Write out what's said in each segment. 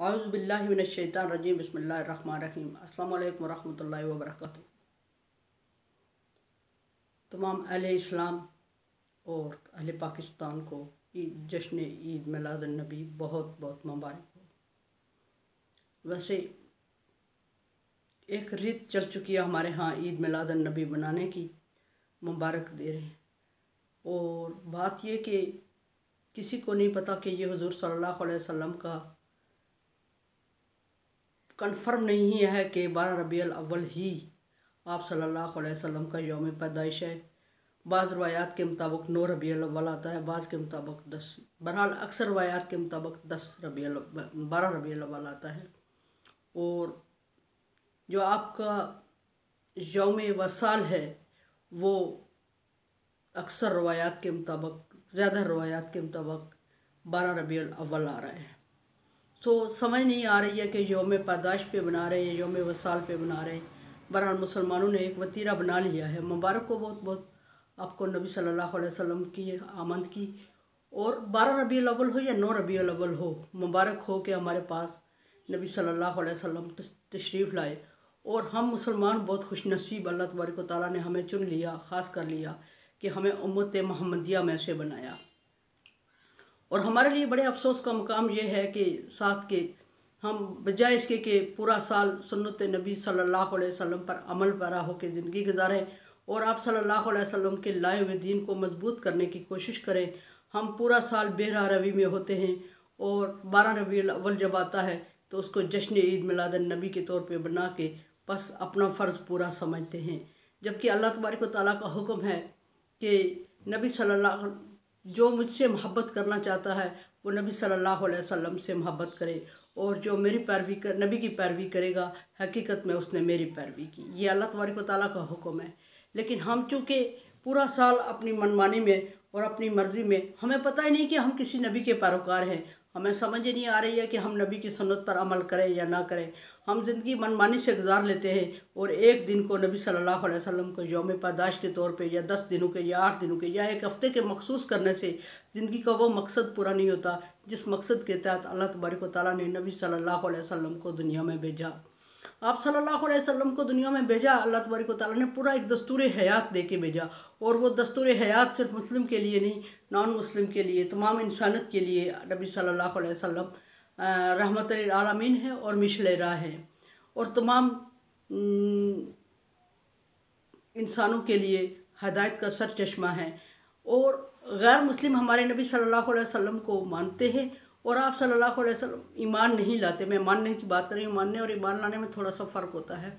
औज़ुबिल्लाहि मिनश्शैतानिर्रजीम बिस्मिल्लाहिर्रहमानिर्रहीम अस्सलामु अलैकुम वरहमतुल्लाहि वबरकातुहू। तमाम अहले इस्लाम और अहले पाकिस्तान को जश्न ईद मिलादुन्नबी बहुत बहुत मुबारक हो। वैसे एक रीत चल चुकी है हमारे यहाँ ईद मिलादुन्नबी बनाने की, मुबारक दे रहे हैं। और बात ये कि किसी को नहीं पता कि ये हुज़ूर सल्लल्लाहु अलैहि वसल्लम का कन्फर्म नहीं है कि 12 रबीउल अव्वल ही आप सल्लल्लाहु अलैहि वसल्लम का यौम पैदाइश है। बाज़ रवायात के मुताबिक 9 रबीउल अव्वल आता है, बाज़ के मुताबिक 10। बहरहाल अक्सर रवायात के मुताबिक 12 रबीउल अव्वल आता है। और जो आपका यौम वसाल है वो अक्सर रवायात के मुताबिक, ज़्यादा रवायात के मुताबिक 12 रबीउल अव्वल आ रहा है। तो समझ नहीं आ रही है कि यौम पैदाइश पे बना रहे हैं, यौम वसाल पे बना रहे हैं। बहरहाल मुसलमानों ने एक वतीरा बना लिया है। मुबारक को बहुत बहुत आपको नबी सल्लल्लाहु अलैहि वसल्लम की आमद की। और 12 रबीउल अव्वल हो या 9 रबीउल अव्वल हो, मुबारक हो कि हमारे पास नबी सल्लल्लाहु अलैहि वसल्लम तशरीफ़ लाए। और हम मुसलमान बहुत खुशनसीब, अल्लाह तबारक व तआला ने हमें चुन लिया, ख़ास कर लिया कि हमें उम्मत मोहम्मदिया में से बनाया। और हमारे लिए बड़े अफसोस का मुकाम ये है कि साथ के हम बजाय इसके कि पूरा साल सुन्नत नबी सल्लल्लाहु अलैहि वसल्लम पर अमल पैरा होकर ज़िंदगी गुजारें और आप सल्लल्लाहु अलैहि वसल्लम के लाए हुए दीन को मजबूत करने की कोशिश करें, हम पूरा साल बेरा रवी में होते हैं। और 12 रबीउल अव्वल जब आता है तो उसको जश्न ईद मिलादुन नबी के तौर पे बना के बस अपना फ़र्ज़ पूरा समझते हैं। जबकि अल्लाह तबारक व तआला का हुक्म है कि नबी सल्लल्लाहु, जो मुझसे मोहब्बत करना चाहता है वो नबी सल्लल्लाहु अलैहि वसल्लम से मोहब्बत करे, और जो मेरी पैरवी कर नबी की पैरवी करेगा हकीकत में उसने मेरी पैरवी की। ये अल्लाह तबारक व तआला का हुक्म है। लेकिन हम चूँकि पूरा साल अपनी मनमानी में और अपनी मर्ज़ी में, हमें पता ही नहीं कि हम किसी नबी के पैरोकार हैं, हमें समझ ही नहीं आ रही है कि हम नबी की सुन्नत पर अमल करें या ना करें। हम ज़िंदगी मनमानी से गुजार लेते हैं और एक दिन को नबी सल्लल्लाहु अलैहि वसल्लम को यौम पैदाइश के तौर पे या 10 दिनों के या 8 दिनों के या एक हफ़्ते के मखसूस करने से ज़िंदगी का वो मकसद पूरा नहीं होता जिस मकसद के तहत अल्लाह तबारक व तआला ने नबी सल्लल्लाहु अलैहि वसल्लम को दुनिया में भेजा। आप सल्लल्लाहु अलैहि वसल्लम को दुनिया में भेजा, अल्लाह तबारक व तआला ने पूरा एक दस्तूर हयात दे के भेजा। और वो दस्तूर हयात सिर्फ मुस्लिम के लिए नहीं, नॉन मुस्लिम के लिए, तमाम इंसानियत के लिए नबी सल्लल्लाहु अलैहि वसल्लम रहमतुल लिल आलमीन है और मिशल राह है। और तमाम इंसानों के लिए हदायत का सर चश्मा है। और गैर मुस्लिम हमारे नबी सल्लल्लाहु अलैहि वसल्लम को मानते हैं और आप सल्लल्लाहु अलैहि वसल्लम ईमान नहीं लाते। मैं मानने की बात कर रही हूँ, मानने और ईमान लाने में थोड़ा सा फ़र्क होता है।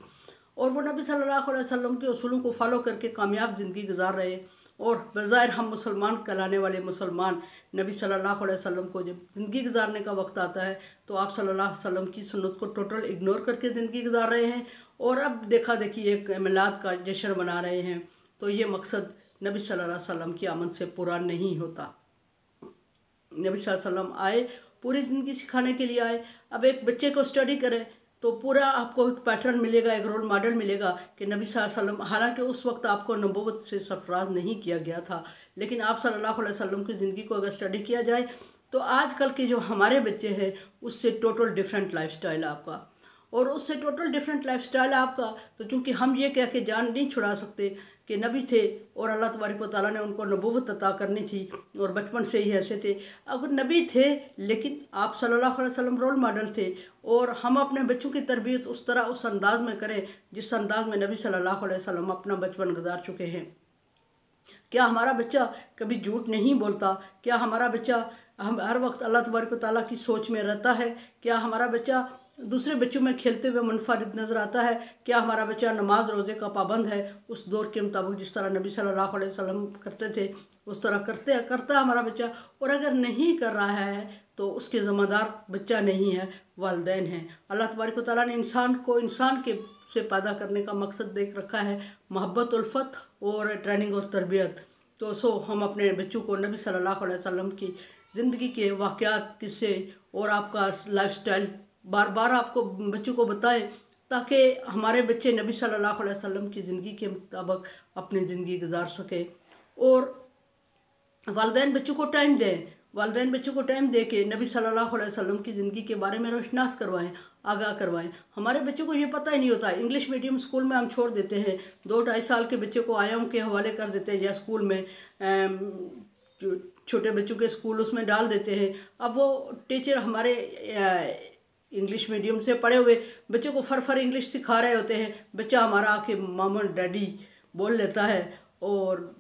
और वो नबी सल्लल्लाहु अलैहि वसल्लम के उसूलों को फॉलो करके कामयाब ज़िंदगी गुजार रहे हैं। और बज़ाहिर हम मुसलमान कहलाने वाले मुसलमान नबी सल्लल्लाहु अलैहि वसल्लम को जब ज़िंदगी गुजारने का वक्त आता है तो आप सल्लल्लाहु अलैहि वसल्लम की सुन्नत को टोटल इग्नोर करके ज़िंदगी गुजार रहे हैं। और अब देखा देखी एक मिलाद का जश्न मना रहे हैं। तो ये मकसद नबी सल्लल्लाहु अलैहि वसल्लम की आमद से पूरा नहीं होता। नबी सल्लल्लाहु अलैहि वसल्लम आए, पूरी ज़िंदगी सिखाने के लिए आए। अब एक बच्चे को स्टडी करें तो पूरा आपको एक पैटर्न मिलेगा, एक रोल मॉडल मिलेगा कि नबी सल्लल्लाहु अलैहि वसल्लम, हालांकि उस वक्त आपको नबूवत से सरफराज नहीं किया गया था, लेकिन आप सल्लल्लाहु अलैहि वसल्लम की ज़िंदगी को अगर स्टडी किया जाए तो आजकल के जो हमारे बच्चे हैं उससे टोटल डिफरेंट लाइफस्टाइल है आपका, और उससे टोटल डिफरेंट लाइफस्टाइल है आपका। तो चूँकि हम ये कह के जान नहीं छुड़ा सकते कि नबी थे और अल्लाह तबारक व तआला ने उनको नबूवत अता करनी थी और बचपन से ही ऐसे थे। अगर नबी थे लेकिन आप सल्लल्लाहु अलैहि वसल्लम रोल मॉडल थे, और हम अपने बच्चों की तरबियत उस तरह, उस अंदाज में करें जिस अंदाज में नबी सल्लल्लाहु अलैहि वसल्लम अपना बचपन गुजार चुके हैं। क्या हमारा बच्चा कभी झूठ नहीं बोलता? क्या हमारा बच्चा हम हर वक्त अल्लाह तबारक व तआला की सोच में रहता है? क्या हमारा बच्चा दूसरे बच्चों में खेलते हुए मुनफरिद नज़र आता है? क्या हमारा बच्चा नमाज रोज़े का पाबंद है? उस दौर के मुताबिक जिस तरह नबी सल्लल्लाहु अलैहि वसल्लम करते थे उस तरह करता हमारा बच्चा? और अगर नहीं कर रहा है तो उसके ज़िम्मेदार बच्चा नहीं है, वालिदैन हैं। अल्लाह तबारक व तआला ने इंसान को इंसान के से पैदा करने का मकसद देख रखा है, मोहब्बत, उल्फत और ट्रेनिंग और तरबियत। तो हम अपने बच्चों को नबी सल्लल्लाहु अलैहि वसल्लम की ज़िंदगी के वाक़यात, किस्से और आपका लाइफस्टाइल बार बार आपको बच्चों को बताएं ताकि हमारे बच्चे नबी सल्लल्लाहु अलैहि वसल्लम की ज़िंदगी के मुताबिक अपनी ज़िंदगी गुजार सकें। और वालिदैन बच्चों को टाइम दें वालिदैन बच्चों को टाइम दे के नबी सल्लल्लाहु अलैहि वसल्लम की ज़िंदगी के बारे में रोशनास करवाएं, आगाह करवाएं। हमारे बच्चों को ये पता ही नहीं होता। इंग्लिश मीडियम स्कूल में हम छोड़ देते हैं, 2-2.5 साल के बच्चे को आयाओं के हवाले कर देते हैं, या स्कूल में जो छोटे बच्चों के स्कूल उसमें डाल देते हैं। अब वो टीचर हमारे इंग्लिश मीडियम से पढ़े हुए बच्चों को फर इंग्लिश सिखा रहे होते हैं। बच्चा हमारा आके मामा डैडी बोल लेता है और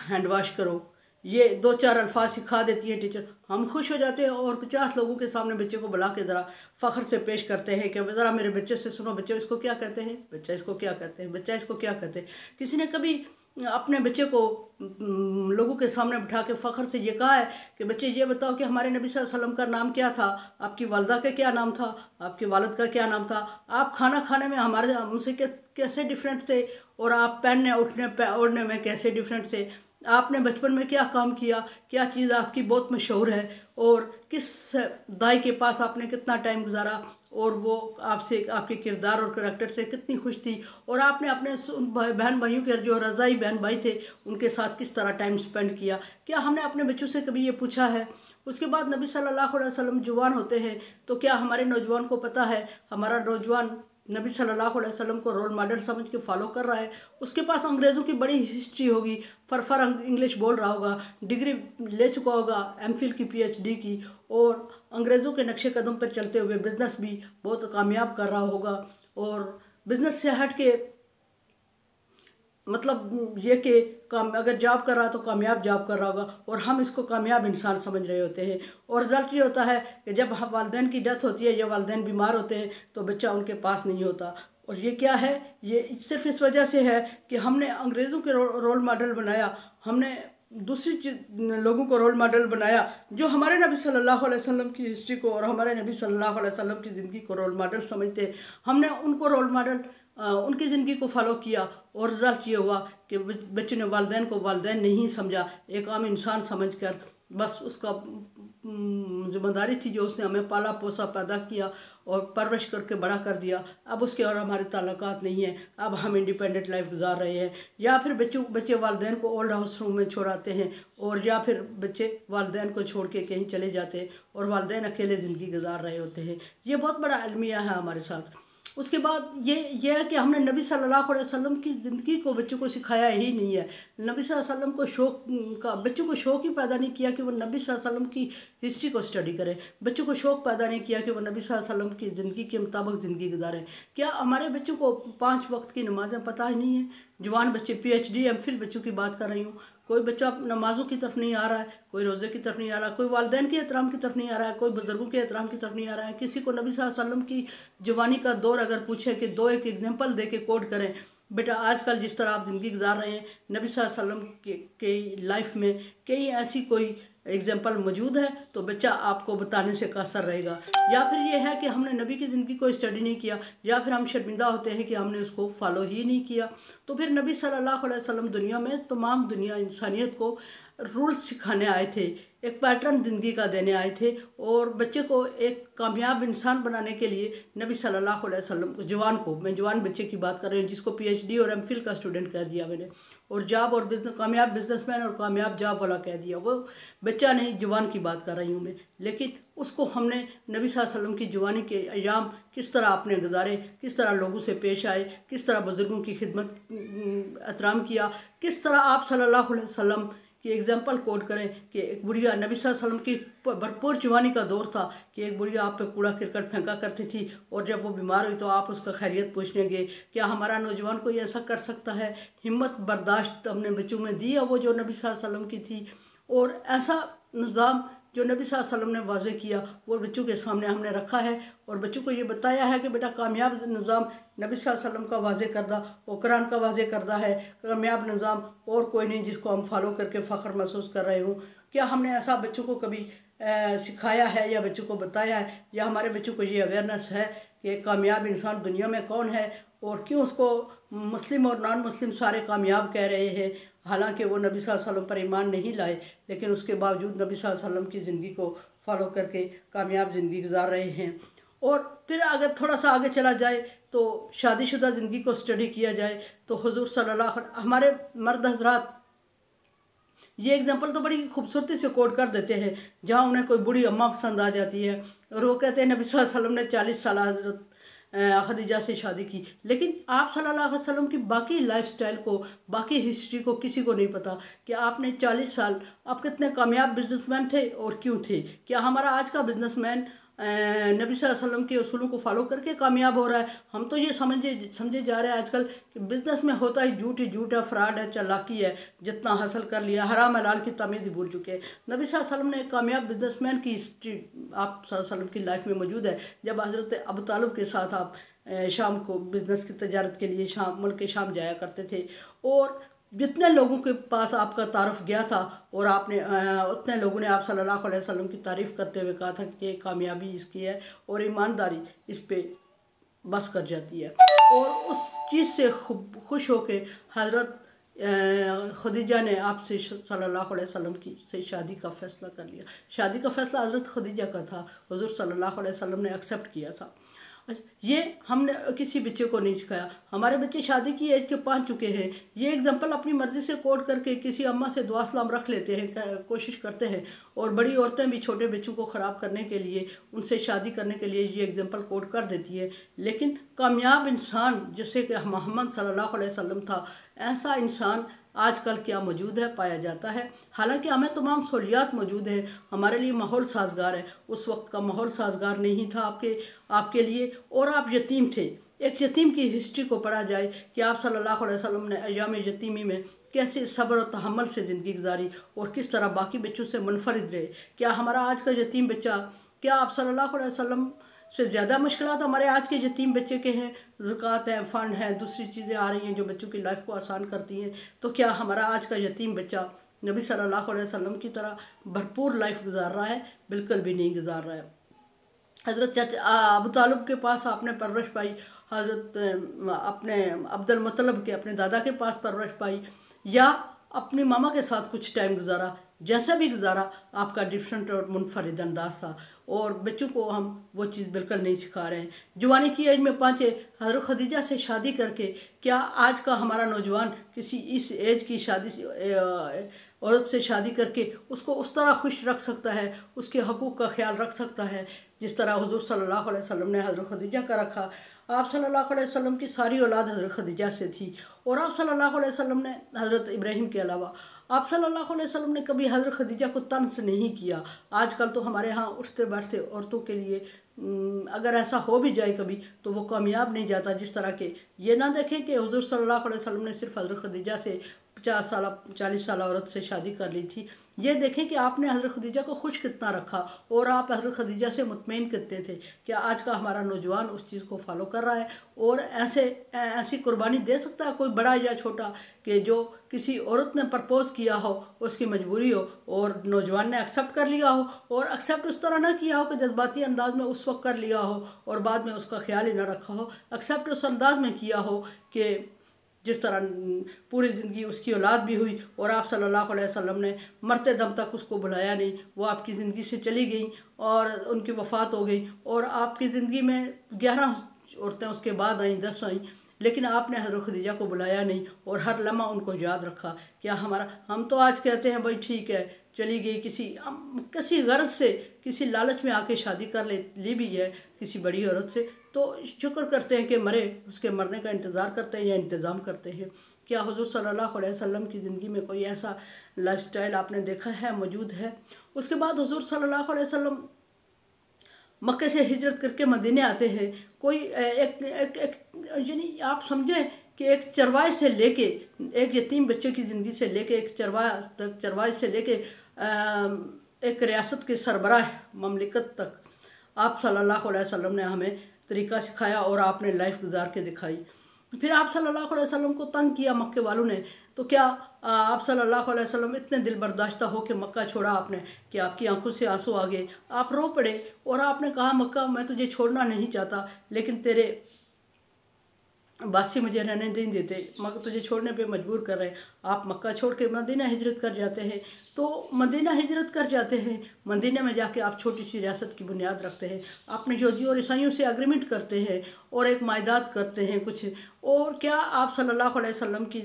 हैंड वॉश करो, ये 2-4 अल्फाज सिखा देती है टीचर। हम खुश हो जाते हैं और 50 लोगों के सामने बच्चे को बुला के ज़रा फ़ख्र से पेश करते हैं कि ज़रा मेरे बच्चे से सुनो, बच्चे इसको क्या कहते हैं, बच्चा इसको क्या कहते हैं, बच्चा इसको क्या कहते हैं। किसी ने कभी अपने बच्चे को लोगों के सामने बिठा के फ़ख्र से ये कहा है कि बच्चे ये बताओ कि हमारे नबी सल्लल्लाहु अलैहि वसल्लम का नाम क्या था, आपकी वालदा का क्या नाम था, आपके वालिद का क्या नाम था, आप खाना खाने में हमारे हमसे कैसे डिफरेंट थे, और आप पहनने उठने ओढ़ने में कैसे डिफरेंट थे, आपने बचपन में क्या काम किया, क्या चीज़ आपकी बहुत मशहूर है, और किस दाई के पास आपने कितना टाइम गुजारा, और वो आपसे आपके किरदार और करैक्टर से कितनी खुश थी, और आपने अपने बहन भाइयों के जो रज़ाई बहन भाई थे उनके साथ किस तरह टाइम स्पेंड किया। क्या हमने अपने बच्चों से कभी ये पूछा है? उसके बाद नबी सल्लल्लाहु अलैहि वसल्लम जवान होते हैं तो क्या हमारे नौजवान को पता है हमारा नौजवान नबी सल्लल्लाहु अलैहि वसल्लम को रोल मॉडल समझ के फॉलो कर रहा है? उसके पास अंग्रेज़ों की बड़ी हिस्ट्री होगी, फर इंग्लिश बोल रहा होगा, डिग्री ले चुका होगा एमफिल की PhD की, और अंग्रेज़ों के नक्शे कदम पर चलते हुए बिज़नेस भी बहुत कामयाब कर रहा होगा, और बिज़नेस से हट के मतलब ये कि काम अगर जॉब कर रहा तो कामयाब जॉब कर रहा होगा, और हम इसको कामयाब इंसान समझ रहे होते हैं। और रिज़ल्ट ये होता है कि जब वालिदैन की डेथ होती है या वालिदैन बीमार होते हैं तो बच्चा उनके पास नहीं होता। और ये क्या है, ये सिर्फ इस वजह से है कि हमने अंग्रेज़ों के रोल मॉडल बनाया, हमने दूसरी लोगों को रोल मॉडल बनाया जो हमारे नबी सल्लल्लाहु अलैहि वसल्लम की हिस्ट्री को और हमारे नबी सल्लल्लाहु अलैहि वसल्लम की ज़िंदगी को रोल मॉडल समझते। हमने उनको रोल मॉडल उनकी ज़िंदगी को फॉलो किया, और रिज़ल्ट ये हुआ कि बच्चे ने वालिदैन को वालिदैन नहीं समझा, एक आम इंसान समझकर बस उसका ज़िम्मेदारी थी जो उसने हमें पाला पोसा पैदा किया और परवरिश करके बड़ा कर दिया। अब उसके और हमारे ताल्लुकात नहीं है, अब हम इंडिपेंडेंट लाइफ गुजार रहे हैं, या फिर बच्चे वालिदैन को ओल्ड हाउस रूम में छोड़ाते हैं, और या फिर बच्चे वालिदैन को छोड़ के कहीं चले जाते हैं और वालिदैन अकेले ज़िंदगी गुजार रहे होते हैं। ये बहुत बड़ा अलमिया है हमारे साथ। उसके बाद ये है कि हमने नबी सल्लल्लाहु अलैहि वसल्लम की ज़िंदगी को बच्चों को सिखाया ही नहीं है। नबी सल्लल्लाहु अलैहि वसल्लम को शौक़ का बच्चों को शौक़ ही पैदा नहीं किया कि वो नबी सल्लल्लाहु अलैहि वसल्लम की हिस्ट्री को स्टडी करें। बच्चों को शौक़ पैदा नहीं किया कि वो नबी सल्लल्लाहु अलैहि वसल्लम की ज़िंदगी के मुताबिक ज़िंदगी गुजारें। क्या हमारे बच्चों को 5 वक्त की नमाज़ें पता ही नहीं है? जवान बच्चे PhD MPhil बच्चों की बात कर रही हूँ। कोई बच्चा नमाज़ों की तरफ नहीं आ रहा है, कोई रोज़े की तरफ नहीं आ रहा, कोई वालिदैन के एहतराम की तरफ नहीं आ रहा है, कोई बुज़ुर्गों के एहतराम की तरफ नहीं आ रहा है। किसी को नबी सल्लल्लाहु अलैहि वसल्लम की जवानी का दौर अगर पूछे कि 2 एक एग्जांपल दे के कोट करें, बेटा आजकल जिस तरह आप ज़िंदगी गुजार रहे हैं नबी सल्लल्लाहु अलैहि वसल्लम के लाइफ में कहीं ऐसी कोई एग्जाम्पल मौजूद है तो बच्चा आपको बताने से कासर रहेगा। या फिर ये है कि हमने नबी की ज़िंदगी को स्टडी नहीं किया, या फिर हम शर्मिंदा होते हैं कि हमने उसको फॉलो ही नहीं किया। तो फिर नबी सल्लल्लाहु अलैहि वसल्लम दुनिया में तमाम दुनिया इंसानियत को रूल्स सिखाने आए थे, एक पैटर्न ज़िंदगी का देने आए थे, और बच्चे को एक कामयाब इंसान बनाने के लिए नबी सल्लल्लाहु अलैहि वसल्लम को मैं जवान बच्चे की बात कर रही हूँ जिसको PhD और MPhil का स्टूडेंट कह दिया मैंने, और जॉब और बिजनेस कामयाब बिजनेसमैन और कामयाब जॉब वाला कह दिया, वो बच्चा नहीं जवान की बात कर रही हूँ मैं। लेकिन उसको हमने नबी सल्लल्लाहु अलैहि वसल्लम की जवानी के अयाम किस तरह आपने गुजारे, किस तरह लोगों से पेश आए, किस तरह बुज़ुर्गों की खिदमत एहतराम किया, किस तरह आप सल्लल्लाहु अलैहि वसल्लम कि एग्जाम्पल कोट करें कि एक बुढ़िया नबी सल्लल्लाहु अलैहि वसल्लम की भरपूर जवानी का दौर था कि एक बुढ़िया आप पे कूड़ा करकट फेंका करती थी, और जब वो बीमार हुई तो आप उसका खैरियत पूछने गए। क्या हमारा नौजवान कोई ऐसा कर सकता है? हिम्मत बर्दाश्त हमने बच्चों में दी है वो जो नबी सल्लल्लाहु अलैहि वसल्लम की थी, और ऐसा निज़ाम जो नबी सल्लल्लाहु अलैहि वसल्लम ने वाज़े किया वो बच्चों के सामने हमने रखा है, और बच्चों को ये बताया है कि बेटा कामयाब निज़ाम नबी सल्लल्लाहु अलैहि वसल्लम का वाज़े करदा और कुरान का वाज़े करदा है, कामयाब निज़ाम और कोई नहीं जिसको हम फॉलो करके फ़ख्र महसूस कर रहे हूँ। क्या हमने ऐसा बच्चों को कभी सिखाया है या बच्चों को बताया है, या हमारे बच्चों को ये अवेयरनेस है कि कामयाब इंसान दुनिया में कौन है और क्यों उसको मुस्लिम और नॉन मुस्लिम सारे कामयाब कह रहे हैं, हालांकि वो नबी सल्लल्लाहु अलैहि वसल्लम पर ईमान नहीं लाए, लेकिन उसके बावजूद नबी सल्लल्लाहु अलैहि वसल्लम की ज़िंदगी को फॉलो करके कामयाब ज़िंदगी गुजार रहे हैं। और फिर अगर थोड़ा सा आगे चला जाए तो शादीशुदा ज़िंदगी को स्टडी किया जाए तो हुज़ूर सल्लल्लाहु अलैहि वसल्लम हमारे मर्द हज़रात ये एग्जांपल तो बड़ी खूबसूरती से कोट कर देते हैं, जहाँ उन्हें कोई बूढ़ी अम्मा पसंद आ जाती है और वो कहते हैं नबी सल्लल्लाहु अलैहि वसल्लम ने 40 साल हज़रत खदीजा से शादी की। लेकिन आप सल्लल्लाहु अलैहि वसल्लम की बाकी लाइफस्टाइल को, बाकी हिस्ट्री को किसी को नहीं पता कि आपने 40 साल आप कितने कामयाब बिजनेसमैन थे और क्यों थे। क्या हमारा आज का बिजनेसमैन नबी सल्लल्लाहु अलैहि वसल्लम के उसूलों को फॉलो करके कामयाब हो रहा है? हम तो ये समझे जा रहे हैं आजकल कि बिज़नेस में होता ही झूठ है, फ्रॉड है, चालाकी है, जितना हासिल कर लिया, हराम हलाल की तमीज़ ही भूल चुके हैं। नबी सल्लल्लाहु अलैहि वसल्लम ने एक कामयाब बिजनेसमैन की हिस्ट्री आप सल्लल्लाहु अलैहि वसल्लम की लाइफ में मौजूद है। जब हज़रत अबू तालिब के साथ आप शाम को बिज़नेस की तजारत के लिए मुल्क के शाम जाया करते थे, और जितने लोगों के पास आपका तारुफ गया था और आपने उतने लोगों ने आप सल्लल्लाहु अलैहि वसल्लम की तारीफ़ करते हुए कहा था कि कामयाबी इसकी है और ईमानदारी इस पे बस कर जाती है। और उस चीज़ से खुश होके हज़रत खदीजा ने आपसे सल्लल्लाहु अलैहि वसल्लम की से शादी का फ़ैसला कर लिया। शादी का फ़ैसला हज़रत खदीजा का था, हुज़ूर सल्लल्लाहु अलैहि वसल्लम ने एक्सेप्ट किया था। अच्छा, ये हमने किसी बच्चे को नहीं सिखाया। हमारे बच्चे शादी की एज के पहुंच चुके हैं, ये एग्जांपल अपनी मर्ज़ी से कोट करके किसी अम्मा से दुआ सलाम रख लेते हैं, कोशिश करते हैं, और बड़ी औरतें भी छोटे बच्चों को ख़राब करने के लिए, उनसे शादी करने के लिए ये एग्जांपल कोट कर देती है। लेकिन कामयाब इंसान जैसे कि मोहम्मद सल्लल्लाहु अलैहि वसल्लम था, ऐसा इंसान आजकल क्या मौजूद है, पाया जाता है। हालांकि हमें तमाम सहूलियात मौजूद है, हमारे लिए माहौल साजगार है। उस वक्त का माहौल साजगार नहीं था आपके लिए, और आप यतीम थे। एक यतीम की हिस्ट्री को पढ़ा जाए कि आप सल्लल्लाहु अलैहि वसल्लम ने अय्याम यतीमी में कैसे सब्र और तहम्मुल से ज़िंदगी गुजारी और किस तरह बाकी बच्चों से मुनफरिद रहे। क्या हमारा आज का यतीम बच्चा, क्या आप सल्लल्लाहु अलैहि वसल्लम से ज़्यादा मुश्किलात हमारे आज के यतीम बच्चे के हैं? ज़कात है, फ़ंड है, दूसरी चीज़ें आ रही हैं जो बच्चों की लाइफ को आसान करती हैं। तो क्या हमारा आज का यतीम बच्चा नबी सल्लल्लाहु अलैहि वसल्लम की तरह भरपूर लाइफ गुजार रहा है? बिल्कुल भी नहीं गुजार रहा है। हज़रत चाचा अबू तालिब के पास आपने परवरिश पाई, हज़रत अपने अब्दुल मुत्तलिब के अपने दादा के पास परवरिश पाई, या अपने मामा के साथ कुछ टाइम गुजारा, जैसा भी गुजारा आपका डिफरेंट और मुनफरिद अंदाज था। और बच्चों को हम वो चीज़ बिल्कुल नहीं सिखा रहे हैं। जवानी की एज में पहुँचे, हज़रत खदीजा से शादी करके क्या आज का हमारा नौजवान किसी इस एज की शादी से औरत से शादी करके उसको उस तरह खुश रख सकता है, उसके हकूक़ का ख्याल रख सकता है जिस तरह हुज़ूर सल्लल्लाहु अलैहि वसल्लम ने हज़रत खदीजा का रखा? आप सल्लल्लाहु अलैहि वसल्लम की सारी औलाद हज़रत खदीजा से थी, और आप सल्लल्लाहु अलैहि वसल्लम ने हज़रत इब्राहीम के अलावा आप सल्लल्लाहु अलैहि वसल्लम ने कभी हज़रत खदीजा को तंज नहीं किया। आजकल तो हमारे यहाँ उठते बैठते औरतों के लिए अगर ऐसा हो भी जाए कभी तो वो कामयाब नहीं जाता। जिस तरह के ये ना देखें कि हुज़ूर सल्लल्लाहु अलैहि वसल्लम ने सिर्फ हज़रत खदीजा से 40 साल औरत से शादी कर ली थी। ये देखें कि आपने हज़रत खदीजा को खुश कितना रखा और आप हज़रत खदीजा से मुतमईन कितने थे। क्या आज का हमारा नौजवान उस चीज़ को फॉलो कर रहा है और ऐसी कुर्बानी दे सकता है कोई बड़ा या छोटा कि जो किसी औरत ने प्रपोज़ किया हो, उसकी मजबूरी हो और नौजवान ने एक्सेप्ट कर लिया हो, और एक्सेप्ट उस तरह ना किया हो कि जज्बाती अंदाज में उस वक्त कर लिया हो और बाद में उसका ख्याल ही ना रखा हो। एक्सेप्ट उस अंदाज में किया हो कि जिस तरह पूरी ज़िंदगी उसकी औलाद भी हुई और आप सल्लल्लाहु अलैहि वसल्लम ने मरते दम तक उसको बुलाया नहीं, वो आपकी ज़िंदगी से चली गई और उनकी वफ़ात हो गई, और आपकी ज़िंदगी में 11 औरतें उसके बाद आई, 10 आई, लेकिन आपने हज़रत खदीजा को बुलाया नहीं और हर लम्हा उनको याद रखा। क्या हम तो आज कहते हैं भाई ठीक है चली गई, किसी गर्ज से किसी लालच में आके शादी कर ली भी है किसी बड़ी औरत से, तो शुक्र करते हैं कि मरे, उसके मरने का इंतज़ार करते हैं या इंतज़ाम करते हैं। क्या हुज़ूर सल्लल्लाहु अलैहि वसल्लम की ज़िंदगी में कोई ऐसा लाइफस्टाइल आपने देखा है, मौजूद है? उसके बाद हुज़ूर सल्लल्लाहु अलैहि वसल्लम मक्के से हिजरत करके मदीने आते हैं। कोई एक यानी आप समझें कि एक चरवाहे से लेके, एक यतीम बच्चे की ज़िंदगी से लेके एक चरवाहे से लेके एक रियासत के सरबराह ममलिकत तक आप सल्लल्लाहु अलैहि वसल्लम ने हमें तरीका सिखाया और आपने लाइफ गुजार के दिखाई। फिर आप सल्लल्लाहु अलैहि वसल्लम को तंग किया मक्के वालों ने, तो क्या आप सल्लल्लाहु अलैहि वसल्लम इतने दिल बर्दाश्ता हो कि मक्का छोड़ा आपने कि आपकी आंखों से आंसू आ गए, आप रो पड़े और आपने कहा मक्का मैं तुझे छोड़ना नहीं चाहता, लेकिन तेरे बासी मुझे रहने नहीं देते, मगर तुझे छोड़ने पे मजबूर कर रहे हैं। आप मक्का छोड़ के मदीना हिजरत कर जाते हैं। तो मदीना हिजरत कर जाते हैं। मदीना में जाके आप छोटी सी रियासत की बुनियाद रखते हैं, अपने यहूदियों और ईसाइयों से एग्रीमेंट करते हैं और एक मायदात करते हैं कुछ। और क्या आप सल्लल्लाहु अलैहि वसल्लम की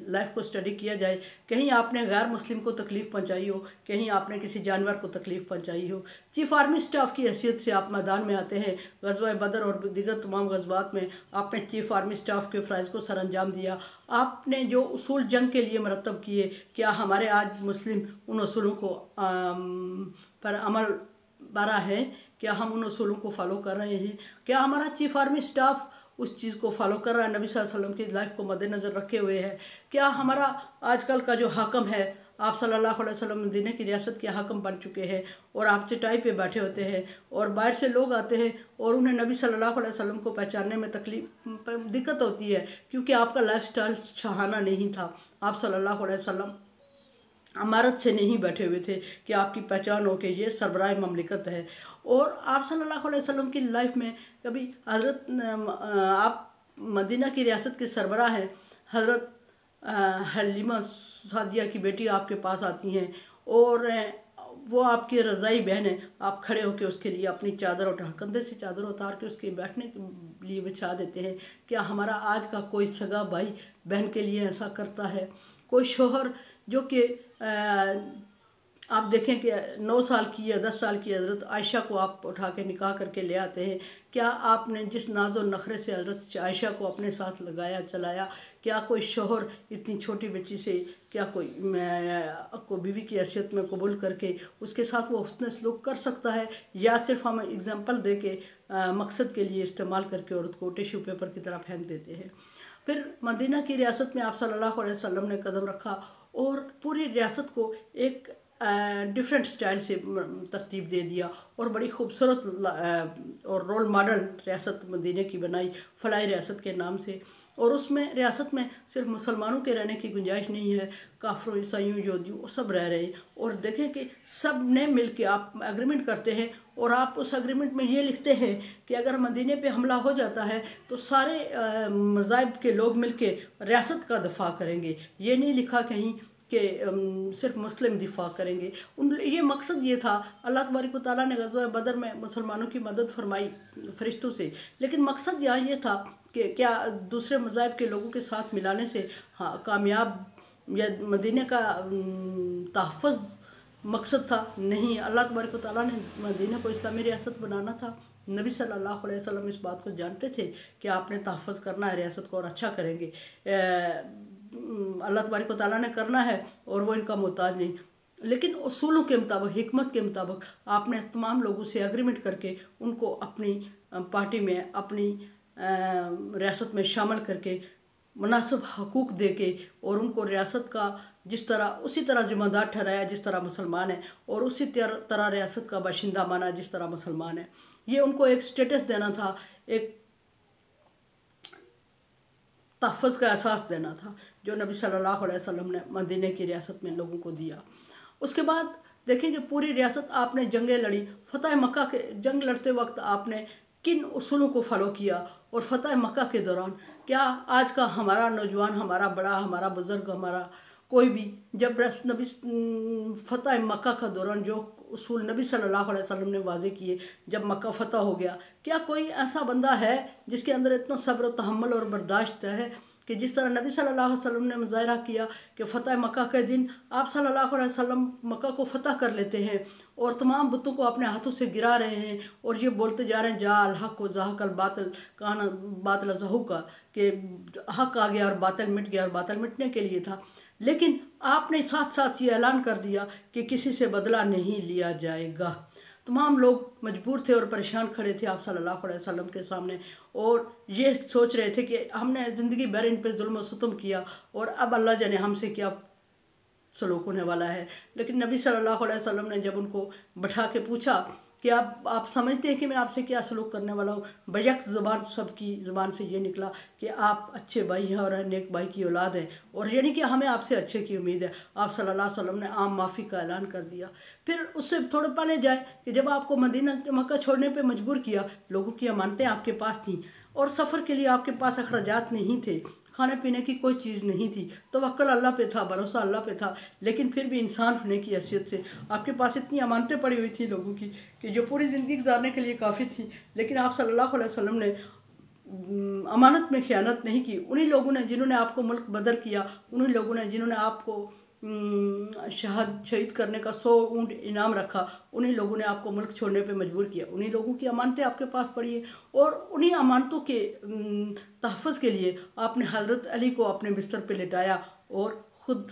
लाइफ को स्टडी किया जाए, कहीं आपने गैर मुस्लिम को तकलीफ़ पहुंचाई हो, कहीं आपने किसी जानवर को तकलीफ़ पहुंचाई हो। चीफ आर्मी स्टाफ की हैसियत से आप मैदान में आते हैं, गज़वा बदर और दीगर तमाम गज़वात में आपने चीफ आर्मी स्टाफ के फ़राइज़ को सर अंजाम दिया। आपने जो उसूल जंग के लिए मरतब किए, क्या हमारे आज मुस्लिम उन उसूलों को पर अमल बरा है? क्या हम उन उसूलों को फॉलो कर रहे हैं? क्या हमारा चीफ आर्मी स्टाफ उस चीज़ को फॉलो कर रहा है, नबी सल्लल्लाहु अलैहि वसल्लम की लाइफ को मद्देनज़र रखे हुए है? क्या हमारा आजकल का जो हाकम है, आप सल्लल्लाहु अलैहि वसल्लम मदीना की रियासत के हाकम बन चुके हैं और आप चटाई पे बैठे होते हैं और बाहर से लोग आते हैं और उन्हें नबी सल्लल्लाहु अलैहि वसल्लम को पहचानने में दिक्कत होती है, क्योंकि आपका लाइफस्टाइल शाहाना नहीं था। आप सल्लल्लाहु अलैहि वसल्लम अमारत से नहीं बैठे हुए थे कि आपकी पहचान हो कि ये सरबराह ममलिकत है। और आप सल्लल्लाहु अलैहि वसल्लम की लाइफ में कभी हज़रत आप मदीना की रियासत के सरबराह हैं, हज़रत हलीमा सादिया की बेटी आपके पास आती हैं और वो आपकी रज़ाई बहन है, आप खड़े होकर उसके लिए अपनी चादर उठा, कंधे से चादर उतार के उसके बैठने के लिए बिछा देते हैं। क्या हमारा आज का कोई सगा भाई बहन के लिए ऐसा करता है? कोई शोहर जो कि आप देखें कि 9 साल की या 10 साल की हज़रत आयशा को आप उठा के निकाह करके ले आते हैं, क्या आपने जिस नाज और नखरे से हज़रत आयशा को अपने साथ लगाया चलाया, क्या कोई शोहर इतनी छोटी बच्ची से क्या को बीवी की हैसियत में कबूल करके उसके साथ वो हुस्न सलूक कर सकता है? या सिर्फ हम एग्जांपल दे के मकसद के लिए इस्तेमाल करके औरत को टिश्यू पेपर की तरह फेंक देते हैं? फिर मदीना की रियासत में आप सल्लल्लाहु अलैहि वसल्लम ने कदम रखा और पूरी रियासत को एक डिफरेंट स्टाइल से तरतीब दे दिया और बड़ी खूबसूरत और रोल मॉडल रियासत मदीने की बनाई, फलाई रियासत के नाम से। और उसमें रियासत में सिर्फ मुसलमानों के रहने की गुंजाइश नहीं है, काफरों, ईसाइयों, यहूदियों सब रह रहे हैं। और देखें कि सब ने मिल के आप एग्रीमेंट करते हैं और आप उस एग्रीमेंट में ये लिखते हैं कि अगर मदीने पे हमला हो जाता है तो सारे मज़ाहिब के लोग मिल के रियासत का दफा करेंगे। ये नहीं लिखा कहीं कि सिर्फ मुस्लिम दिफा करेंगे। ये मकसद ये था, अल्लाह तबारक व तआला ने ग़ज़वा बदर में मुसलमानों की मदद फरमाई फरिश्तों से, लेकिन मकसद यहाँ ये था कि क्या दूसरे मज़ाहिब के लोगों के साथ मिलाने से कामयाब या मदीने का तहफ़्फ़ुज़ मकसद था? नहीं, अल्लाह तबारक व तआला ने मदीना को इस्लामी रियासत बनाना था। नबी सल्लल्लाहु अलैहि वसल्लम इस बात को जानते थे कि आपने तहफ़्फ़ुज़ करना है रियासत को और अच्छा करेंगे। अल्लाह तबारक व तआला ने करना है और वो इनका मोहताज नहीं। लेकिन उसूलों के मुताबिक, हिकमत के मुताबिक आपने तमाम लोगों से एग्रीमेंट करके उनको अपनी पार्टी में, अपनी रियासत में शामिल करके मुनासिब हकूक़ दे के और उनको रियासत का जिस तरह उसी तरह ज़िम्मेदार ठहराया जिस तरह मुसलमान है, और उसी तरह रियासत का बाशिंदा माना जिस तरह मुसलमान है। ये उनको एक स्टेटस देना था, एक तहफ़्फ़ुज़ का एहसास देना था जो नबी सल्लल्लाहु अलैहि वसल्लम ने मदीने की रियासत में लोगों को दिया। उसके बाद देखेंगे पूरी रियासत आपने जंगें लड़ी। फ़तह मक्का के जंग लड़ते वक्त आपने किन उसूलों को फॉलो किया? और फ़तह मक्का के दौरान क्या आज का हमारा नौजवान, हमारा बड़ा, हमारा बुज़ुर्ग, हमारा कोई भी जब नबी फ़तह मक्का का दौरान जो उसूल नबी सल्लल्लाहु अलैहि वसल्लम ने वाज़े किए, जब मक्का फ़तह हो गया, क्या कोई ऐसा बंदा है जिसके अंदर इतना सब्र व तहम्मुल और बर्दाश्त है कि जिस तरह नबी सल्लल्लाहु अलैहि वसल्लम ने मुज़ाहिरा किया कि फ़तह मक्का के दिन आप सल्लल्लाहु अलैहि वसल्लम मक्का को फ़तह कर लेते हैं और तमाम बुतों को अपने हाथों से गिरा रहे हैं और ये बोलते जा रहे हैं जा अल हक़ व ज़हक़ल बातिल काना बातिल ज़हूक़ा, कि हक़ आ गया और बातिल मिट गया और बातिल मिटने के लिए था। लेकिन आपने साथ साथ ये ऐलान कर दिया कि किसी से बदला नहीं लिया जाएगा। तमाम लोग मजबूर थे और परेशान खड़े थे आप सल्लल्लाहु अलैहि वसल्लम के सामने और ये सोच रहे थे कि हमने ज़िंदगी भर इन पर जुल्म व सितम किया और अब अल्लाह जाने हमसे क्या सलूक होने वाला है। लेकिन नबी सल्लल्लाहु अलैहि वसल्लम ने जब उनको बैठा के पूछा कि आप समझते हैं कि मैं आपसे क्या सलूक करने वाला हूँ, बयक ज़बान सबकी ज़बान से ये निकला कि आप अच्छे भाई हैं और नेक भाई की औलाद हैं, और यानी कि हमें आपसे अच्छे की उम्मीद है। आप सल्लल्लाहु अलैहि वसल्लम ने आम माफ़ी का ऐलान कर दिया। फिर उससे थोड़े पहले जाए कि जब आपको मदीना मक्का छोड़ने पर मजबूर किया, लोगों की अमानतें आपके पास थीं और सफ़र के लिए आपके पास अखराजात नहीं थे, खाने पीने की कोई चीज़ नहीं थी, तवक्कुल अल्लाह पे था, भरोसा अल्लाह पे था। लेकिन फिर भी इंसान होने की हैसियत से आपके पास इतनी अमानतें पड़ी हुई थी लोगों की कि जो पूरी ज़िंदगी गुजारने के लिए काफ़ी थी, लेकिन आप सल्लल्लाहु अलैहि वसल्लम ने अमानत में ख़यानत नहीं की। उन्हीं लोगों ने जिन्होंने आपको मुल्क बदर किया, उन्हीं लोगों ने जिन्होंने आपको शहीद करने का 100 ऊँट इनाम रखा, उन्हीं लोगों ने आपको मुल्क छोड़ने पे मजबूर किया। उन्हीं लोगों की अमानतें आपके पास पड़ी है और उन्हीं अमानतों के तहफ़्फ़ुज़ के लिए आपने हज़रत अली को अपने बिस्तर पे लिटाया और ख़ुद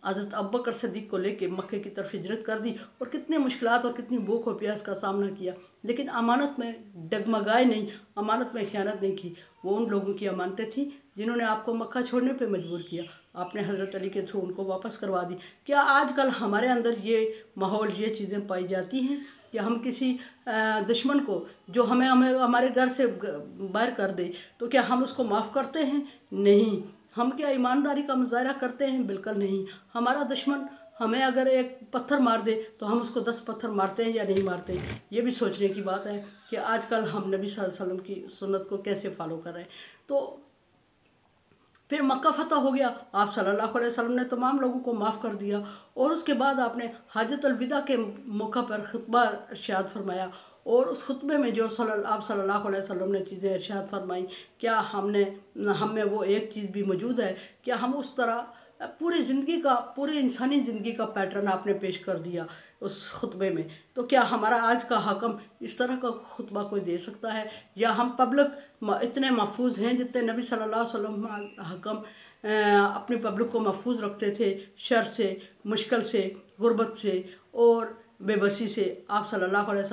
हज़रत अबू बकर सिद्दीक़ को लेके मक्के की तरफ हिजरत कर दी और कितने मुश्किलात और कितनी भूख और प्यास का सामना किया, लेकिन अमानत में डगमगाए नहीं, अमानत में ख़यानत नहीं की। वो उन लोगों की अमानतें थी जिन्होंने आपको मक्का छोड़ने पे मजबूर किया। आपने हज़रत अली के थ्रू उनको वापस करवा दी। क्या आजकल हमारे अंदर ये माहौल, ये चीज़ें पाई जाती हैं कि हम किसी दुश्मन को जो हमें हमें हमारे घर से बाहर कर दे तो क्या हम उसको माफ़ करते हैं? नहीं। हम क्या ईमानदारी का मुजाहरा करते हैं? बिल्कुल नहीं। हमारा दुश्मन हमें अगर एक पत्थर मार दे तो हम उसको 10 पत्थर मारते हैं या नहीं मारते? ये भी सोचने की बात है कि आजकल हम नबी सल्लल्लाहु अलैहि वसल्लम की सुन्नत को कैसे फॉलो कर रहे हैं। तो फिर मक्का फ़तह हो गया, आप सल्लल्लाहु अलैहि वसल्लम ने तमाम लोगों को माफ़ कर दिया और उसके बाद आपने हजतुल विदा के मौका पर खुतबा इरशाद फरमाया और उस खुतबे में जो आप सल्लल्लाहु अलैहि वसल्लम ने चीज़ें इरशाद फरमाई, क्या हम में वो एक चीज़ भी मौजूद है? क्या हम उस तरह पूरी ज़िंदगी का, पूरी इंसानी ज़िंदगी का पैटर्न आपने पेश कर दिया उस खुतबे में? तो क्या हमारा आज का हकम इस तरह का खुतबा कोई दे सकता है? या हम पब्लिक इतने महफूज हैं जितने नबी सल्लल्लाहु अलैहि वसल्लम हकम अपनी पब्लिक को महफूज रखते थे शर से, मुश्किल से, गुर्बत से और बेबसी से? आप सल्लल्लाहु अलैहि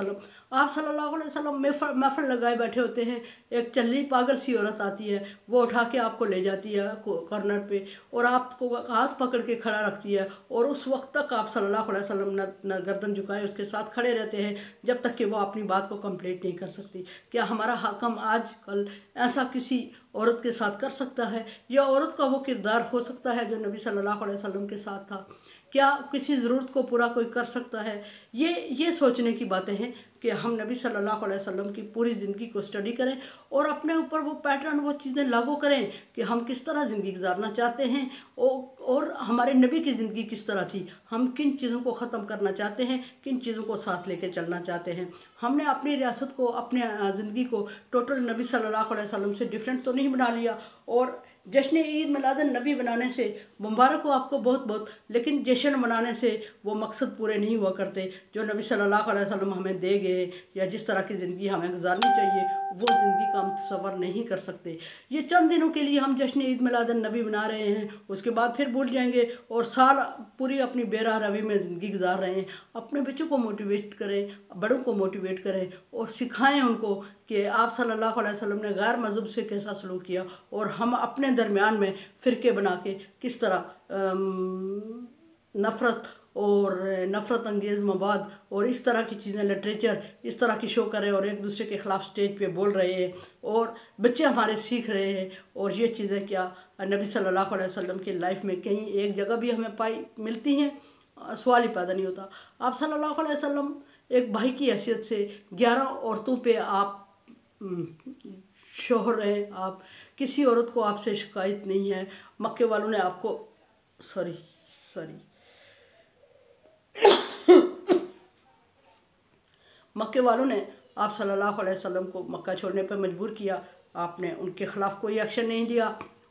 वसल्लम महफिल लगाए बैठे होते हैं, एक चल्ली पागल सी औरत आती है, वो उठा के आपको ले जाती है कॉर्नर पे और आपको हाथ पकड़ के खड़ा रखती है और उस वक्त तक आप सल्लल्लाहु अलैहि वसल्लम न गर्दन झुकाए उसके साथ खड़े रहते हैं जब तक कि वो अपनी बात को कंप्लीट नहीं कर सकती। क्या हमारा हाकम आजकल ऐसा किसी औरत के साथ कर सकता है? या औरत का वो किरदार हो सकता है जो नबी सल्लल्लाहु अलैहि वसल्लम के साथ था? क्या किसी ज़रूरत को पूरा कोई कर सकता है? ये सोचने की बातें हैं कि हम नबी सल्लल्लाहु अलैहि वसल्लम की पूरी ज़िंदगी को स्टडी करें और अपने ऊपर वो पैटर्न, वो चीज़ें लागू करें कि हम किस तरह ज़िंदगी गुजारना चाहते हैं और हमारे नबी की ज़िंदगी किस तरह थी, हम किन चीज़ों को ख़त्म करना चाहते हैं, किन चीज़ों को साथ लेके चलना चाहते हैं। हमने अपनी रियासत को, अपने ज़िंदगी को टोटल नबी सल्लल्लाहु अलैहि वसल्लम से डिफरेंट तो नहीं बना लिया और जश्न ईद मिलादुन नबी बनाने से मुबारक हो आपको बहुत बहुत, लेकिन जश्न मनाने से वो मकसद पूरे नहीं हुआ करते जो नबी सल्लल्लाहु अलैहि वसल्लम हमें दे गए या जिस तरह की ज़िंदगी हमें गुजारनी चाहिए वो ज़िंदगी का हम तसव्वुर नहीं कर सकते। ये चंद दिनों के लिए हम जश्न ईद मिलादुन नबी बना रहे हैं, उसके बाद फिर भूल जाएंगे और साल पूरी अपनी बेराह रवी में ज़िंदगी गुजार रहे हैं। अपने बच्चों को मोटिवेट करें, बड़ों को मोटिवेट करें और सिखाएं उनको कि आप सल्लल्लाहु अलैहि वसल्लम ने गैर मज़हब से कैसा सलूक किया और हम अपने दरमियान में फ़िरके बना के किस तरह नफ़रत अंगेज़ मवाद और इस तरह की चीज़ें, लिटरेचर इस तरह की शो कर रहे हैं और एक दूसरे के ख़िलाफ़ स्टेज पे बोल रहे हैं और बच्चे हमारे सीख रहे हैं। और ये चीज़ें क्या नबी सल्लल्लाहु अलैहि वसल्लम की लाइफ में कहीं एक जगह भी हमें पाई मिलती हैं? सवाल ही पैदा नहीं होता। आप सल्लल्लाहु अलैहि वसल्लम एक भाई की हैसियत से 11 औरतों पे आप शोहर हैं, आप किसी औरत को आपसे शिकायत नहीं है। मक्के वालों ने आपको मक्के वालों ने आप सल्लल्लाहु अलैहि वसल्लम को मक्का छोड़ने पर मजबूर किया, आपने उनके ख़िलाफ़ कोई एक्शन नहीं लिया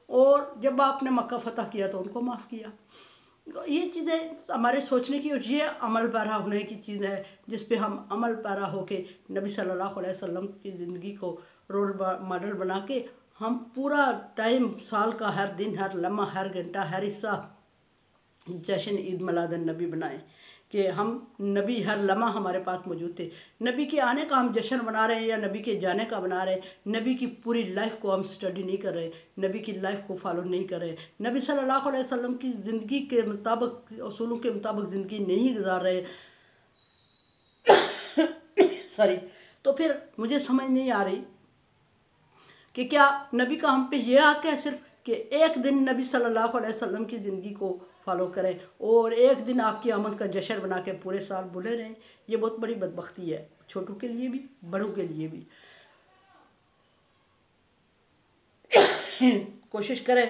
और जब आपने मक्का फ़तह किया तो उनको माफ़ किया। तो ये चीज़ें हमारे सोचने की और ये अमल पैरा होने की चीज़ है जिस पे हम अमल पैरा होके नबी सल्लल्लाहु अलैहि वसल्लम की ज़िंदगी को रोल मॉडल बना के हम पूरा टाइम, साल का हर दिन, हर लम्हा, हर घंटा, हर हिस्सा जश्न ईद मिलादुन नबी बनाएं कि हम नबी हर लम्हा हमारे पास मौजूद थे। नबी के आने का हम जश्न बना रहे हैं या नबी के जाने का बना रहे हैं? नबी की पूरी लाइफ को हम स्टडी नहीं कर रहे, नबी की लाइफ को फॉलो नहीं कर रहे, नबी सल्लल्लाहु अलैहि वसल्लम की ज़िंदगी के मुताबिक, उसूलों के मुताबिक ज़िंदगी नहीं गुजार रहे तो फिर मुझे समझ नहीं आ रही कि क्या नबी का हम पे ये हक है सिर्फ कि एक दिन नबी सल्लल्लाहु अलैहि वसल्लम की ज़िंदगी को फॉलो करें और एक दिन आपकी आमद का जश्न बना के पूरे साल भूले रहें? ये बहुत बड़ी बदबख्ती है, छोटों के लिए भी, बड़ों के लिए भी। कोशिश करें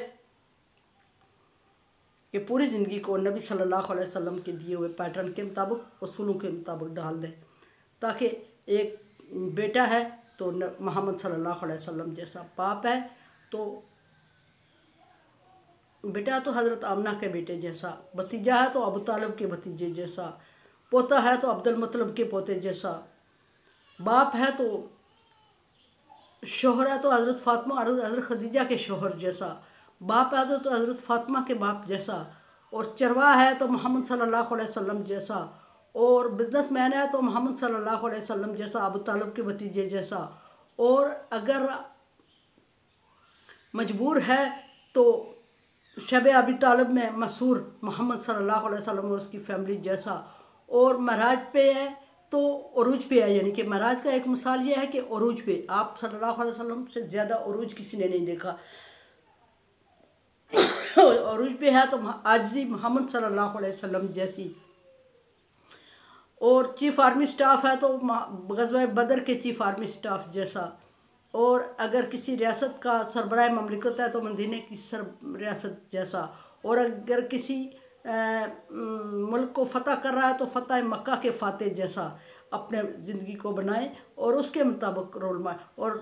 कि पूरी ज़िंदगी को नबी सल्लल्लाहु अलैहि वसल्लम के दिए हुए पैटर्न के मुताबिक, उसूलों के मुताबिक डाल दें, ताकि एक बेटा है तो मोहम्मद सल्लल्लाहु अलैहि वसल्लम जैसा, बाप है तो बेटा तो हज़रत आमना के बेटे जैसा, भतीजा है तो अबू तालिब के भतीजे जैसा, पोता है तो अब्दुल मुत्तलिब के पोते जैसा, बाप है तो शोहर है तो हज़रत फातिमा हज़रत खदीजा के शोहर जैसा, बाप है तो हज़रत फातिमा के बाप जैसा, और चरवाहा है तो मोहम्मद सल्लल्लाहु अलैहि वसल्लम जैसा, और बिजनेसमैन है तो मोहम्मद सल्लल्लाहु अलैहि वसल्लम जैसा, अबू तालिब के भतीजे जैसा, और अगर मजबूर है तो शब अबी तालिब में मशहूर मोहम्मद सल्लल्लाहु अलैहि वसल्लम और उसकी फैमिली जैसा, और महराज पे है तो उरूज पे है। यानी कि महराज का एक मिसाल ये है कि उरूज पे आप सल्लल्लाहु अलैहि वसल्लम से ज़्यादा उरूज किसी ने नहीं देखा। उरूज पे है तो आजिज़ी मोहम्मद सल्लल्लाहु अलैहि वसल्लम जैसी, और चीफ़ आर्मी स्टाफ है तो ग़ज़वा बदर के चीफ़ आर्मी स्टाफ जैसा, और अगर किसी रियासत का सरबराह ममलिकत है तो मदीने की रियासत जैसा, और अगर किसी मुल्क को फ़तह कर रहा है तो फ़तह मक्का के फ़ातह जैसा अपने ज़िंदगी को बनाएं और उसके मुताबिक रोल मार और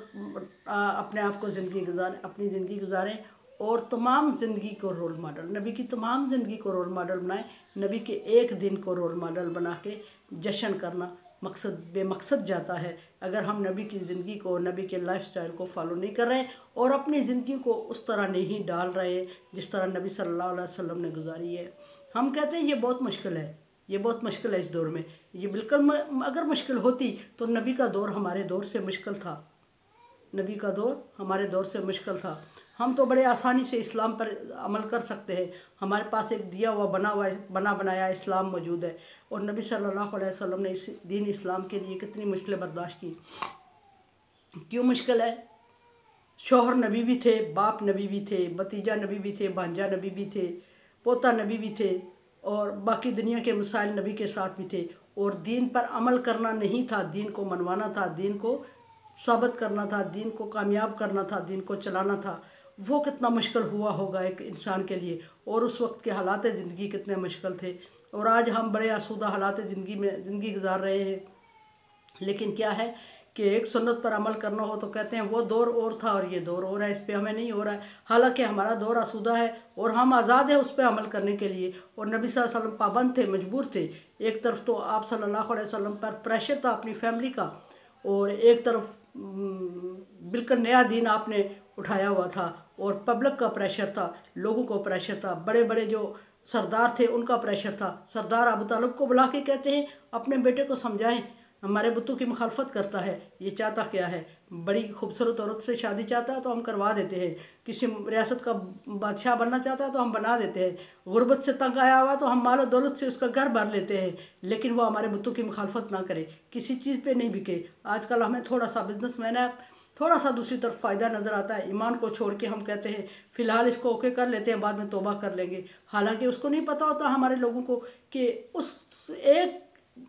अपने आप को अपनी ज़िंदगी गुजारें, और तमाम ज़िंदगी को रोल मॉडल, नबी की तमाम ज़िंदगी को रोल मॉडल बनाएं। नबी के एक दिन को रोल मॉडल बना के जश्न करना बेमकसद जाता है अगर हम नबी की ज़िंदगी को, नबी के लाइफस्टाइल को फॉलो नहीं कर रहे और अपनी ज़िंदगी को उस तरह नहीं डाल रहे जिस तरह नबी सल्लल्लाहु अलैहि वसल्लम ने गुजारी है। हम कहते हैं ये बहुत मुश्किल है, ये बहुत मुश्किल है इस दौर में। ये बिल्कुल अगर मुश्किल होती तो नबी का दौर हमारे दौर से मुश्किल था, नबी का दौर हमारे दौर से मुश्किल था। हम तो बड़े आसानी से इस्लाम पर अमल कर सकते हैं, हमारे पास एक दिया हुआ बना बनाया इस्लाम मौजूद है, और नबी सल्लल्लाहु अलैहि वसल्लम ने इस दीन इस्लाम के लिए कितनी मुश्किलें बर्दाश्त की। क्यों मुश्किल है? शौहर नबी भी थे, बाप नबी भी थे, भतीजा नबी भी थे, भांजा नबी भी थे, पोता नबी भी थे, और बाकी दुनिया के मसाइल नबी के साथ भी थे, और दीन पर अमल करना नहीं था, दीन को मनवाना था, दीन को साबित करना था, दीन को कामयाब करना था, दीन को चलाना था। वो कितना मुश्किल हुआ होगा एक इंसान के लिए, और उस वक्त के हालात ज़िंदगी कितने मुश्किल थे, और आज हम बड़े आसूदा हालात ज़िंदगी गुजार रहे हैं। लेकिन क्या है कि एक सुन्नत पर अमल करना हो तो कहते हैं वो दौर और था और ये दौर और है, इस पे हमें नहीं हो रहा है। हालांकि हमारा दौर आसूदा है और हम आज़ाद हैं उस पर अमल करने के लिए, और नबी सल्लल्लाहु अलैहि वसल्लम पाबंद थे, मजबूर थे। एक तरफ तो आप सल्लल्लाहु अलैहि वसल्लम पर प्रेशर था अपनी फैमिली का, और एक तरफ बिल्कुल नया दीन आपने उठाया हुआ था, और पब्लिक का प्रेशर था, लोगों को प्रेशर था, बड़े बड़े जो सरदार थे उनका प्रेशर था। सरदार अबू तालिब को बुला के कहते हैं अपने बेटे को समझाएं, हमारे बुतों की मुखालफत करता है, ये चाहता क्या है, बड़ी खूबसूरत औरत से शादी चाहता है तो हम करवा देते हैं, किसी रियासत का बादशाह बनना चाहता है तो हम बना देते हैं, गुर्बत से तंग आया हुआ तो हम मालो दौलत से उसका घर भर लेते हैं, लेकिन वो हमारे बुतों की मुखालफत ना करे, किसी चीज़ पे नहीं बिके। आजकल हमें थोड़ा सा बिजनेसमैन है, थोड़ा सा दूसरी तरफ फ़ायदा नज़र आता है, ईमान को छोड़ के हम कहते हैं फ़िलहाल इसको ओके कर लेते हैं, बाद में तौबा कर लेंगे। हालांकि उसको नहीं पता होता हमारे लोगों को कि उस एक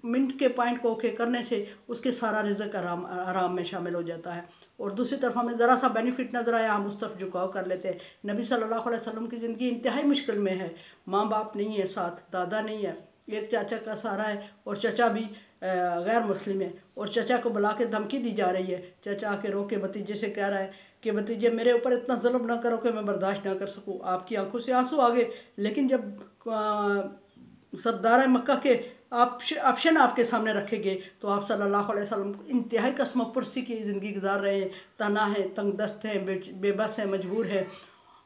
मिनट के पॉइंट को ओके करने से उसके सारा रिज़्क आराम में शामिल हो जाता है, और दूसरी तरफ हमें ज़रा सा बेनिफिट नज़र आया हम उस तरफ झुकाव कर लेते हैं। नबी सल्लल्लाहु अलैहि वसल्लम की ज़िंदगी इंतहाई मुश्किल में है, माँ बाप नहीं है साथ, दादा नहीं है, एक चाचा का सहारा है, और चचा भी गैर मुस्लिम है, और चचा को बुला के धमकी दी जा रही है। चचा आके रो के भतीजे से कह रहा है कि भतीजे मेरे ऊपर इतना जुल्म ना करो कि मैं बर्दाश्त ना कर सकूं। आपकी आंखों से आंसू आ गए, लेकिन जब सरदार मक्का के ऑप्शन आपके सामने रखे गए तो आप सल्लल्लाहु अलैहि वसल्लम इंतहाई कसम पुरसी की ज़िंदगी गुजार रहे हैं, तना है, तंगदस्त हैं, बेबस हैं, मजबूर हैं,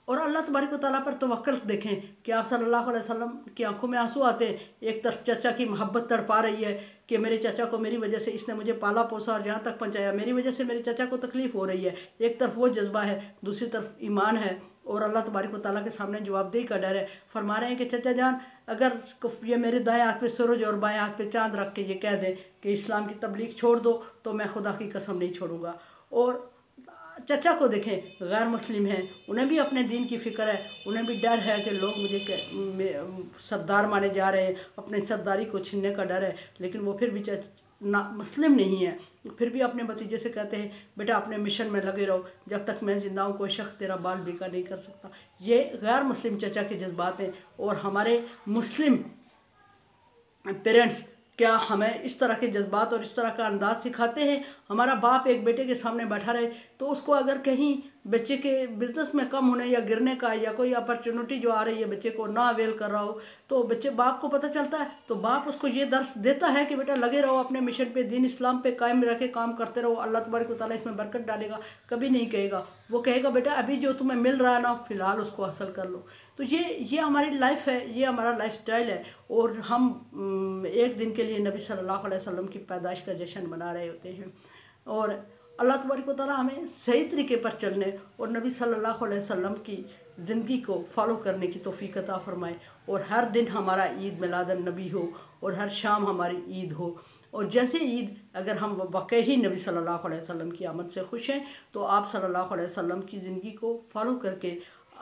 और अल्लाह तबारक व तआला पर तवक्कुल देखें कि आप सल्लल्लाहु अलैहि वसल्लम की आंखों में आंसू आते हैं। एक तरफ चचा की मोहब्बत तड़पा रही है कि मेरे चचा को मेरी वजह से इसने मुझे पाला पोसा और जहाँ तक पहुँचाया, मेरी वजह से मेरे चचा को तकलीफ़ हो रही है। एक तरफ वो जज्बा है, दूसरी तरफ ईमान है, और अल्लाह तबारक व तआला के सामने जवाबदेही का डर है। फरमा रहे हैं कि चचा जान अगर ये मेरे दाएं हाथ पे सूरज और बाएं हाथ पे चाँद रख के ये कह दें कि इस्लाम की तबलीग छोड़ दो तो मैं खुदा की कसम नहीं छोड़ूंगा। और चचा को देखें, गैर मुस्लिम हैं, उन्हें भी अपने दीन की फ़िक्र है, उन्हें भी डर है कि लोग मुझे सरदार माने जा रहे हैं, अपने सरदारी को छीनने का डर है, लेकिन वो फिर भी ना मुस्लिम नहीं है, फिर भी अपने भतीजे से कहते हैं बेटा अपने मिशन में लगे रहो, जब तक मैं जिंदा हूँ कोई शख्स तेरा बाल बीका नहीं कर सकता। ये गैर मुस्लिम चचा के जज्बात हैं। और हमारे मुस्लिम पेरेंट्स क्या हमें इस तरह के जज्बात और इस तरह का अंदाज सिखाते हैं? हमारा बाप एक बेटे के सामने बैठा रहे तो उसको अगर कहीं बच्चे के बिजनेस में कम होने या गिरने का या कोई अपॉर्चुनिटी जो आ रही है बच्चे को ना अवेल कर रहा हो, तो बच्चे बाप को पता चलता है तो बाप उसको ये दर्स देता है कि बेटा लगे रहो अपने मिशन पे, दीन इस्लाम पे कायम रह के काम करते रहो, अल्लाह तबारक व तआला इसमें बरकत डालेगा। कभी नहीं कहेगा, वो कहेगा बेटा अभी जो तुम्हें मिल रहा है ना फ़िलहाल उसको हासिल कर लो। तो ये हमारी लाइफ है, ये हमारा लाइफ स्टाइल है। और हम एक दिन के लिए नबी सल्लल्लाहु अलैहि वसल्लम की पैदाइश का जश्न मना रहे होते हैं। और अल्लाह तबारक व तआला हमें सही तरीके पर चलने और नबी सल्लल्लाहु अलैहि वसल्लम की ज़िंदगी को फॉलो करने की तौफीक अता फरमाए। और हर दिन हमारा ईद मिलादुन नबी हो और हर शाम हमारी ईद हो। और जैसे ईद अगर हम वाकई नबी सल्लल्लाहु अलैहि वसल्लम की आमद से खुश हैं तो आप सल्लल्लाहु अलैहि वसल्लम की ज़िंदगी को फॉलो करके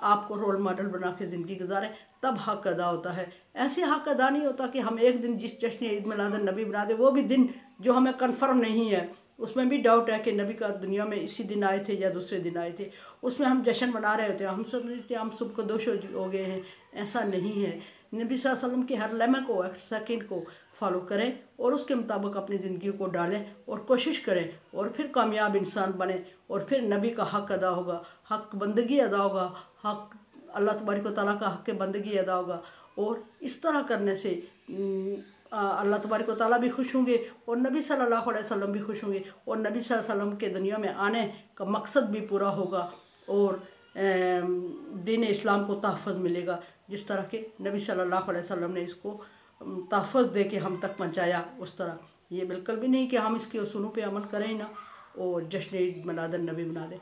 आपको रोल मॉडल बना के ज़िंदगी गुजारें, तब हक़ अदा होता है। ऐसे हक़ अदा नहीं होता कि हम एक दिन जिस जश्न ईद मिलादुन नबी बना दें, वो भी दिन जो हमें कन्फर्म नहीं है, उसमें भी डाउट है कि नबी का दुनिया में इसी दिन आए थे या दूसरे दिन आए थे, उसमें हम जश्न मना रहे होते हैं, हम समझते हैं हम सबको दोष हो गए हैं। ऐसा नहीं है। नबी सल्लल्लाहु अलैहि वसल्लम के हर लम्हे को हर सेकंड को फॉलो करें और उसके मुताबिक अपनी ज़िंदगी को डालें और कोशिश करें और फिर कामयाब इंसान बने और फिर नबी का हक़ अदा होगा, हक़ बंदगी अदा होगा, हक़ अल्लाह तबारक व तआला का हक़ बंदगी अदा होगा। और इस तरह करने से अल्लाह तबारक व तआला भी खुश होंगे और नबी सल्लल्लाहु अलैहि वसल्लम भी खुश होंगे और नबी सल्लल्लाहु अलैहि वसल्लम के दुनिया में आने का मकसद भी पूरा होगा और दीन इस्लाम को तहफ़्फ़ुज़ मिलेगा, जिस तरह के नबी सल्लल्लाहु अलैहि वसल्लम ने इसको तहफ़्फ़ुज़ दे के हम तक पहुँचाया। उस तरह ये बिल्कुल भी नहीं कि हम इसके उसूलों पे अमल करें ना और जश्न ईद मिलादुन नबी बना दें।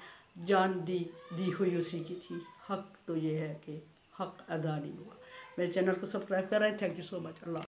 जान दी हुई उसी की थी, हक़ तो ये है कि हक़ अदा नहीं हुआ। मेरे चैनल को सब्सक्राइब कर रहे हैं। Thank you so much. Allah.